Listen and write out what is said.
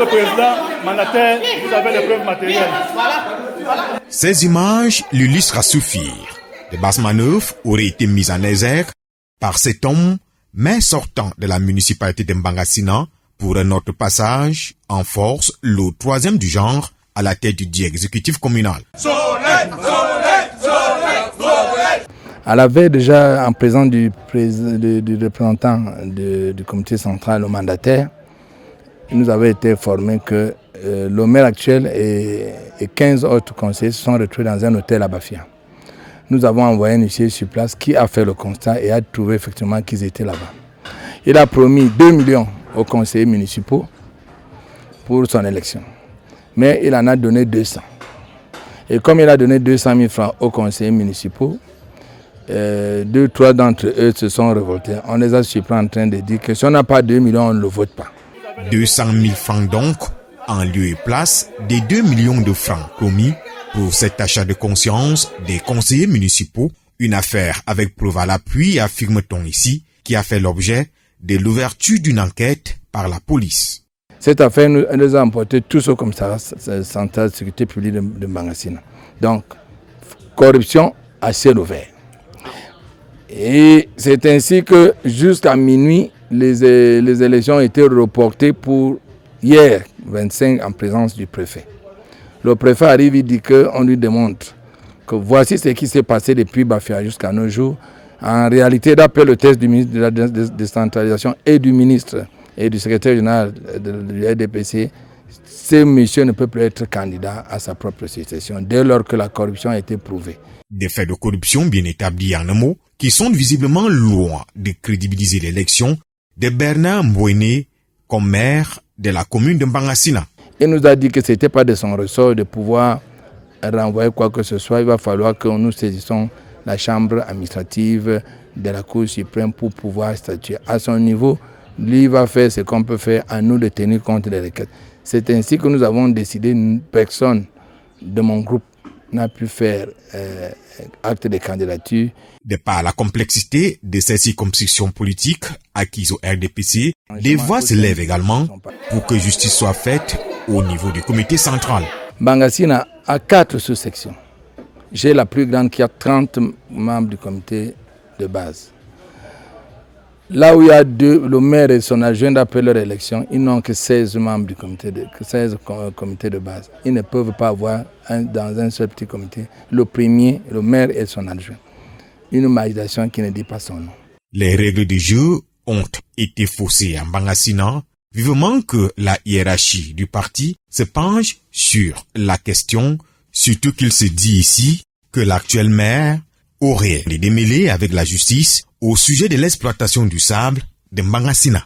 président, mandataire, vous avez les preuves matérielles. Ces images l'illustrent à suffire. De basses manœuvres auraient été mises en exergue par cet homme, mais sortant de la municipalité de Mbangasina pour un autre passage en force, le troisième du genre, à la tête du exécutif communal. À la veille déjà, en présence du représentant du comité central au mandataire, il nous avait été informé que le maire actuel et 15 autres conseillers se sont retrouvés dans un hôtel à Bafia. Nous avons envoyé un huissier sur place qui a fait le constat et a trouvé effectivement qu'ils étaient là-bas. Il a promis 2 millions aux conseillers municipaux pour son élection. Mais il en a donné 200. Et comme il a donné 200 000 francs aux conseillers municipaux, 2-3 d'entre eux se sont révoltés. On les a surpris en train de dire que si on n'a pas 2 millions, on ne le vote pas. 200 000 francs donc, en lieu et place des 2 millions de francs promis pour cet achat de conscience des conseillers municipaux, une affaire avec preuve à l'appui, affirme-t-on ici, qui a fait l'objet de l'ouverture d'une enquête par la police. Cette affaire nous a emporté tous au commissariat central de sécurité publique de Mbangasina. Donc, corruption à ciel ouvert. Et c'est ainsi que jusqu'à minuit, les élections ont été reportées pour hier, 25, en présence du préfet. Le préfet arrive, il dit qu'on lui démontre que voici ce qui s'est passé depuis Bafia jusqu'à nos jours. En réalité, d'après le test du ministre de la décentralisation et du ministre et du secrétaire général de l'RDPC, ce monsieur ne peut plus être candidat à sa propre succession dès lors que la corruption a été prouvée. Des faits de corruption bien établis en un mot, qui sont visiblement loin de crédibiliser l'élection de Bernard Mbouéné comme maire de la commune de Mbangasina. Il nous a dit que ce n'était pas de son ressort de pouvoir renvoyer quoi que ce soit. Il va falloir que nous saisissons la chambre administrative de la Cour suprême pour pouvoir statuer. À son niveau, lui va faire ce qu'on peut faire, à nous de tenir compte des requêtes. C'est ainsi que nous avons décidé, personne de mon groupe n'a pu faire acte de candidature. De par la complexité de ces circonscriptions politiques acquises au RDPC, des voix se lèvent également pour que justice soit faite au niveau du comité central. Mbangasina a 4 sous-sections. J'ai la plus grande qui a 30 membres du comité de base. Là où il y a le maire et son adjoint d'après leur élection, ils n'ont que 16 membres du comité de base. Ils ne peuvent pas avoir dans un seul petit comité le premier, le maire et son adjoint. Une majoration qui ne dit pas son nom. Les règles du jeu ont été faussées en Mbangasina, vivement que la hiérarchie du parti se penche sur la question, surtout qu'il se dit ici que l'actuel maire aurait les démêlés avec la justice au sujet de l'exploitation du sable de Mbangasina.